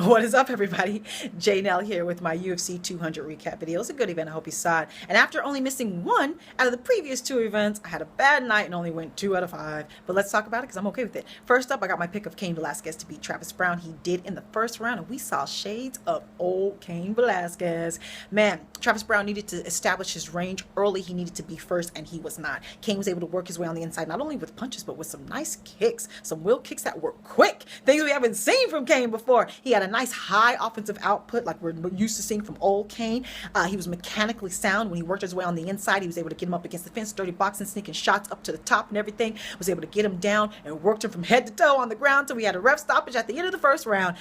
What is up, everybody? J-Nell here with my UFC 200 recap video. It's a good event. I hope you saw it. And after only missing one out of the previous two events, I had a bad night and only went 2 out of 5. But let's talk about it because I'm okay with it. First up, I got my pick of Cain Velasquez to beat Travis Browne. He did in the first round, and we saw shades of old Cain Velasquez. Man, Travis Browne needed to establish his range early. He needed to be first, and he was not. Cain was able to work his way on the inside, not only with punches, but with some nice kicks, some wheel kicks that were quick, things we haven't seen from Cain before. He had a nice high offensive output like we're used to seeing from old Cain. He was mechanically sound when he worked his way on the inside. He was able to get him up against the fence, dirty boxing, sneaking shots up to the top and everything. Was able to get him down and worked him from head to toe on the ground till we had a ref stoppage at the end of the first round.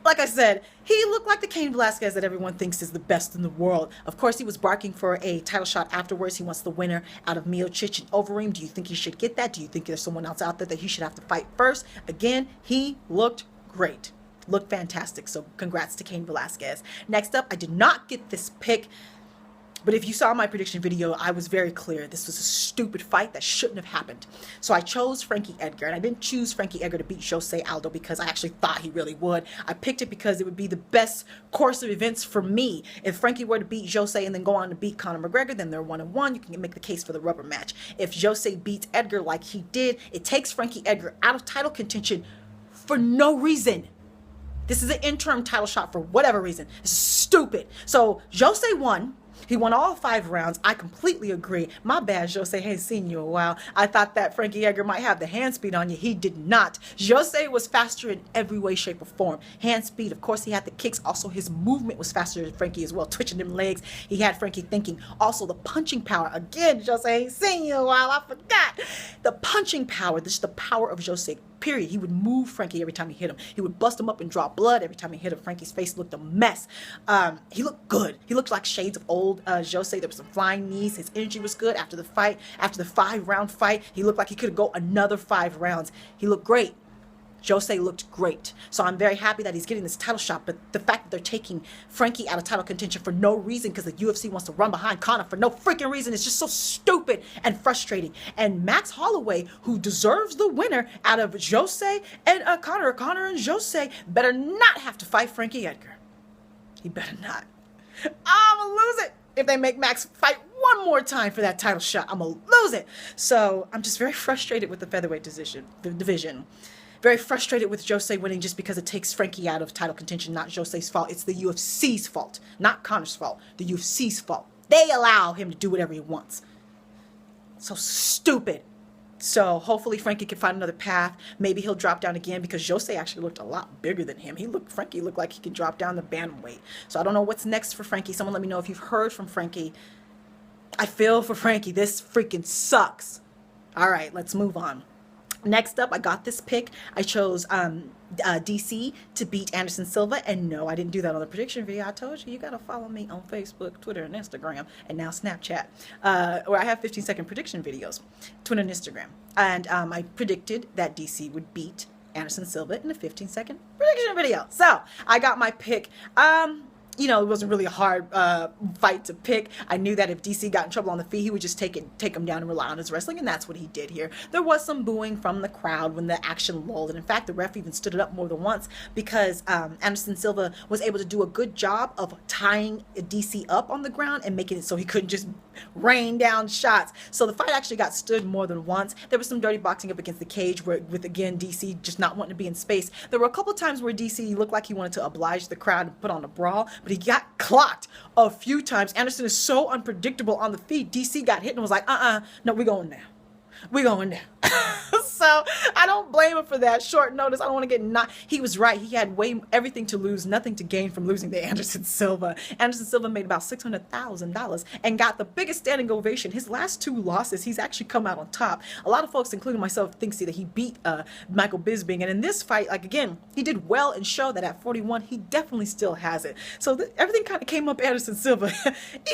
Like I said, he looked like the Cain Velasquez that everyone thinks is the best in the world. Of course, he was barking for a title shot afterwards. He wants the winner out of Miocic and Overeem. Do you think he should get that? Do you think there's someone else out there that he should have to fight first? Again, he looked great. Looked fantastic. So congrats to Cain Velasquez. Next up, I did not get this pick. But if you saw my prediction video, I was very clear. This was a stupid fight that shouldn't have happened. So I chose Frankie Edgar. And I didn't choose Frankie Edgar to beat Jose Aldo because I actually thought he really would. I picked it because it would be the best course of events for me. If Frankie were to beat Jose and then go on to beat Conor McGregor, then they're 1-1. You can make the case for the rubber match. If Jose beats Edgar like he did, it takes Frankie Edgar out of title contention for no reason. This is an interim title shot for whatever reason. This is stupid. So Jose won. He won all 5 rounds. I completely agree. My bad, Jose. Ain't seen you a while. I thought that Frankie Edgar might have the hand speed on you. He did not. Jose was faster in every way, shape, or form. Hand speed, of course, he had the kicks. Also, his movement was faster than Frankie as well, twitching them legs. He had Frankie thinking. Also, the punching power. Again, Jose, ain't seen you a while. I forgot. The punching power. This is the power of Jose. Period. He would move Frankie every time he hit him. He would bust him up and draw blood every time he hit him. Frankie's face looked a mess. He looked good. He looked like shades of old Jose. There were some flying knees. His energy was good after the fight. After the 5-round fight, he looked like he could go another 5 rounds. He looked great. Jose looked great. So I'm very happy that he's getting this title shot, but the fact that they're taking Frankie out of title contention for no reason because the UFC wants to run behind Conor for no freaking reason is just so stupid and frustrating. And Max Holloway, who deserves the winner out of Jose and Conor and Jose, better not have to fight Frankie Edgar. He better not. I'm gonna lose it if they make Max fight one more time for that title shot. I'm gonna lose it. So I'm just very frustrated with the featherweight division. Very frustrated with Jose winning just because it takes Frankie out of title contention. Not Jose's fault. It's the UFC's fault. Not Conor's fault. The UFC's fault. They allow him to do whatever he wants. So stupid. So hopefully Frankie can find another path. Maybe he'll drop down again because Jose actually looked a lot bigger than him. Frankie looked like he could drop down the bantamweight. So I don't know what's next for Frankie. Someone let me know if you've heard from Frankie. I feel for Frankie. This freaking sucks. All right, let's move on. Next up, I got this pick. I chose DC to beat Anderson Silva. And no, I didn't do that on the prediction video. I told you, you got to follow me on Facebook, Twitter, and Instagram, and now Snapchat, where I have 15-second prediction videos, Twitter and Instagram. And I predicted that DC would beat Anderson Silva in a 15-second prediction video. So I got my pick. You know, it wasn't really a hard fight to pick. I knew that if DC got in trouble on the feet, he would just take him down and rely on his wrestling, and that's what he did here. There was some booing from the crowd when the action lulled, and in fact, the ref even stood it up more than once because Anderson Silva was able to do a good job of tying DC up on the ground and making it so he couldn't just rain down shots. So the fight actually got stood more than once. There was some dirty boxing up against the cage with again, DC just not wanting to be in space. There were a couple times where DC looked like he wanted to oblige the crowd and put on a brawl, but he got clocked a few times. Anderson is so unpredictable on the feet. DC got hit and was like, no, we're going now. We're going now. So I don't blame him for that. Short notice. I don't want to get knocked. He was right. He had everything to lose, nothing to gain from losing to Anderson Silva. Anderson Silva made about $600,000 and got the biggest standing ovation. His last 2 losses, he's actually come out on top. A lot of folks, including myself, think that he beat Michael Bisping. And in this fight, like again, he did well and showed that at 41, he definitely still has it. So everything kind of came up Anderson Silva,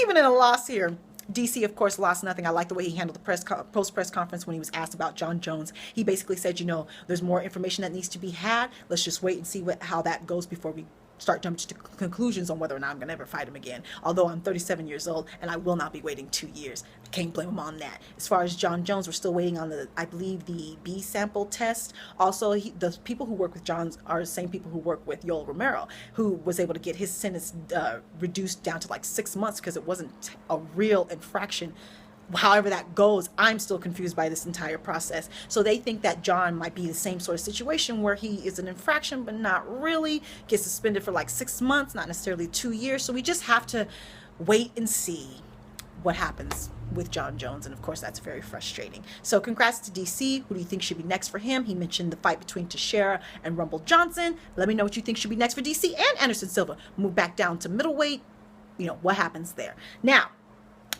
even in a loss here. DC, of course, lost nothing. I like the way he handled the post-press conference when he was asked about John Jones. He basically said, you know, there's more information that needs to be had. Let's just wait and see how that goes before we start jumping to conclusions on whether or not I'm going to ever fight him again. Although I'm 37 years old and I will not be waiting 2 years. I can't blame him on that. As far as Jon Jones, we're still waiting on I believe the B sample test. Also, the people who work with Jon are the same people who work with Yoel Romero, who was able to get his sentence reduced down to like 6 months because it wasn't a real infraction. However that goes, I'm still confused by this entire process. So they think that Jon might be the same sort of situation where he is an infraction, but not really, gets suspended for like 6 months, not necessarily 2 years. So we just have to wait and see what happens with Jon Jones. And of course, that's very frustrating. So congrats to DC. Who do you think should be next for him? He mentioned the fight between Teixeira and Rumble Johnson. Let me know what you think should be next for DC and Anderson Silva. Move back down to middleweight. You know, what happens there. Now,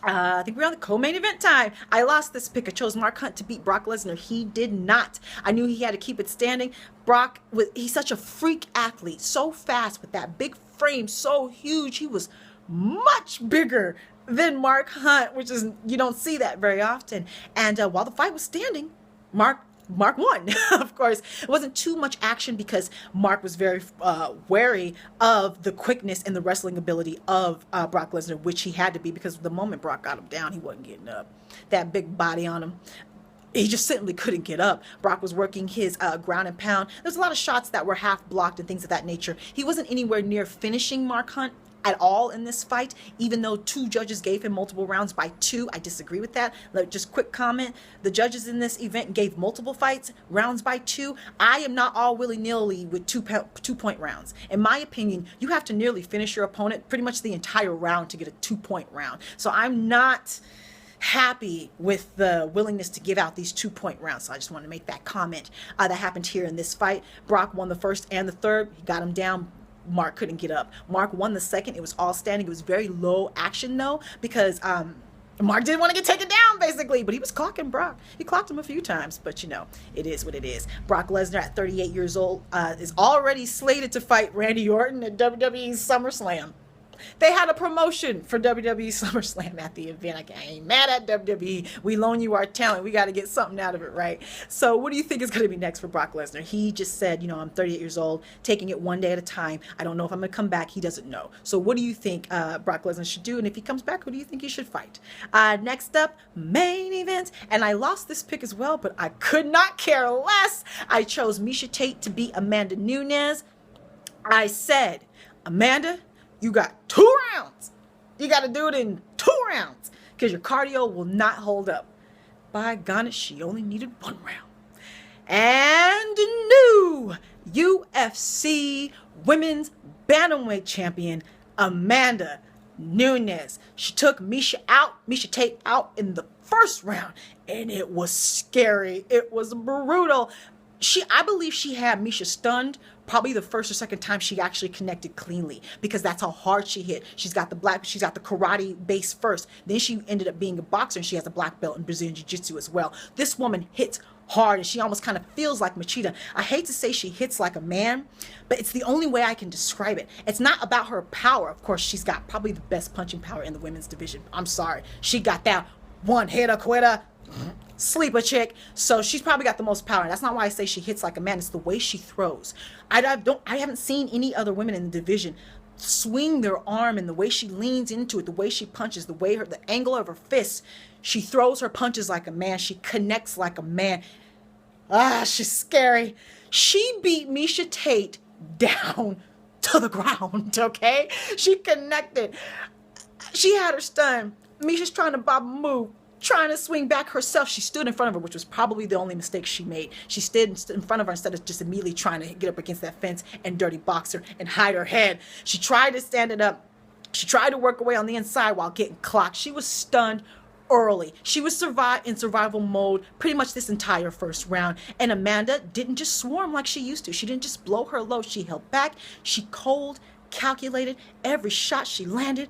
I think we're on the co-main event time. I lost this pick. I chose Mark Hunt to beat Brock Lesnar. He did not. I knew he had to keep it standing. Brock, he's such a freak athlete. So fast with that big frame. So huge. He was much bigger than Mark Hunt, which is, you don't see that very often. And while the fight was standing, Mark won. Of course, it wasn't too much action because Mark was very wary of the quickness and the wrestling ability of Brock Lesnar, which he had to be because the moment Brock got him down, he wasn't getting up. That big body on him, he just simply couldn't get up. Brock was working his ground and pound. There's a lot of shots that were half blocked and things of that nature. He wasn't anywhere near finishing Mark Hunt at all in this fight, even though 2 judges gave him multiple rounds by 2. I disagree with that. Just quick comment. The judges in this event gave multiple rounds by 2. I am not all willy-nilly with 2-point rounds. In my opinion, you have to nearly finish your opponent pretty much the entire round to get a 2-point round. So I'm not happy with the willingness to give out these 2-point rounds. So I just want to make that comment. That happened here in this fight. Brock won the first and the third. He got him down. Mark couldn't get up. Mark won the second. It was all standing. It was very low action though, because Mark didn't want to get taken down basically, but he was clocking Brock. He clocked him a few times, but you know, it is what it is. Brock Lesnar at 38 years old is already slated to fight Randy Orton at WWE's SummerSlam. They had a promotion for WWE SummerSlam at the event. I ain't mad at WWE. We loan you our talent. We got to get something out of it, right? So what do you think is going to be next for Brock Lesnar? He just said, you know, I'm 38 years old, taking it one day at a time. I don't know if I'm going to come back. He doesn't know. So what do you think Brock Lesnar should do? And if he comes back, who do you think he should fight? Next up, main event. And I lost this pick as well, but I could not care less. I chose Miesha Tate to beat Amanda Nunes. I said, Amanda, you got 2 rounds. You got to do it in 2 rounds because your cardio will not hold up. By goodness, she only needed 1 round. And new UFC Women's Bantamweight Champion, Amanda Nunes. She took Miesha Tate out in the first round, and it was scary. It was brutal. I believe she had Miesha stunned probably the first or second time she actually connected cleanly, because that's how hard she hit. She's got the karate base first. Then she ended up being a boxer, and she has a black belt in Brazilian Jiu-Jitsu as well. This woman hits hard, and she almost kind of feels like Machida. I hate to say she hits like a man, but it's the only way I can describe it. It's not about her power. Of course, she's got probably the best punching power in the women's division. I'm sorry. She got that one hitter quitter, sleeper chick. So she's probably got the most power. And that's not why I say she hits like a man. It's the way she throws. I haven't seen any other women in the division swing their arm, and the way she leans into it, the way she punches, the angle of her fists. She throws her punches like a man. She connects like a man. She's scary. She beat Miesha Tate down to the ground, okay? She connected. She had her stunned. Miesha's trying to bob a move, trying to swing back herself. She stood in front of her, which was probably the only mistake she made. She stood in front of her instead of just immediately trying to get up against that fence and dirty box her and hide her head. She tried to stand it up. She tried to work away on the inside while getting clocked. She was stunned early. She was in survival mode pretty much this entire first round. And Amanda didn't just swarm like she used to. She didn't just blow her load. She held back. She cold, calculated every shot she landed,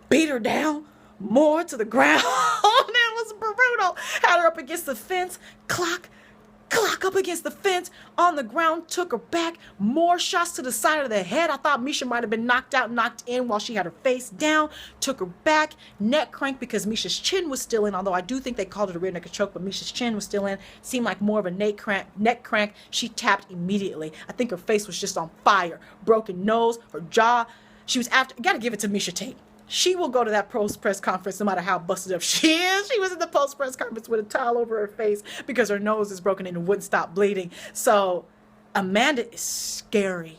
beat her down more to the ground. That was brutal. Had her up against the fence, clock, clock up against the fence, on the ground, took her back, more shots to the side of the head. I thought Miesha might have been knocked out, knocked in while she had her face down, took her back, neck crank because Miesha's chin was still in, although I do think they called it a rear naked choke, but Miesha's chin was still in. Seemed like more of a neck crank. She tapped immediately. I think her face was just on fire. Broken nose, her jaw. She was after, gotta give it to Miesha Tate. She will go to that post-press conference no matter how busted up she is. She was in the post-press conference with a towel over her face because her nose is broken and wouldn't stop bleeding. So Amanda is scary.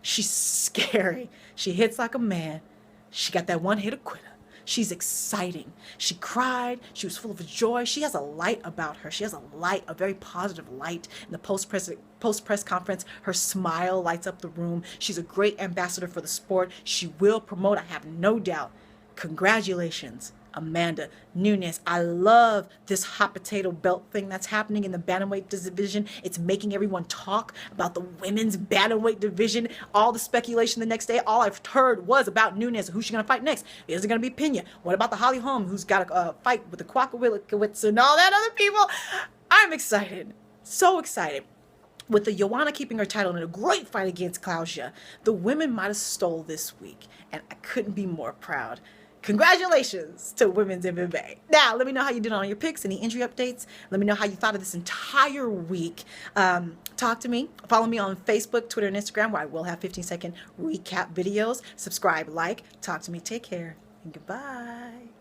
She's scary. She hits like a man. She got that one-hitter quitter. She's exciting. She cried. She was full of joy. She has a light about her. She has a light, a very positive light. In the post-press conference, her smile lights up the room. She's a great ambassador for the sport. She will promote, I have no doubt. Congratulations, Amanda Nunes. I love this hot potato belt thing that's happening in the bantamweight division. It's making everyone talk about the women's bantamweight division. All the speculation the next day, all I've heard was about Nunes. Who's she going to fight next? Is it going to be Pena? What about the Holly Holm, who's got a fight with the Kwakawilkowitz and all that other people? I'm excited. So excited. With the Joanna keeping her title in a great fight against Claudia, the women might have stole this week, and I couldn't be more proud. Congratulations to women's MMA. Now, let me know how you did on your picks, any injury updates. Let me know how you thought of this entire week. Talk to me. Follow me on Facebook, Twitter, and Instagram, where I will have 15-second recap videos. Subscribe, like, talk to me. Take care, and goodbye.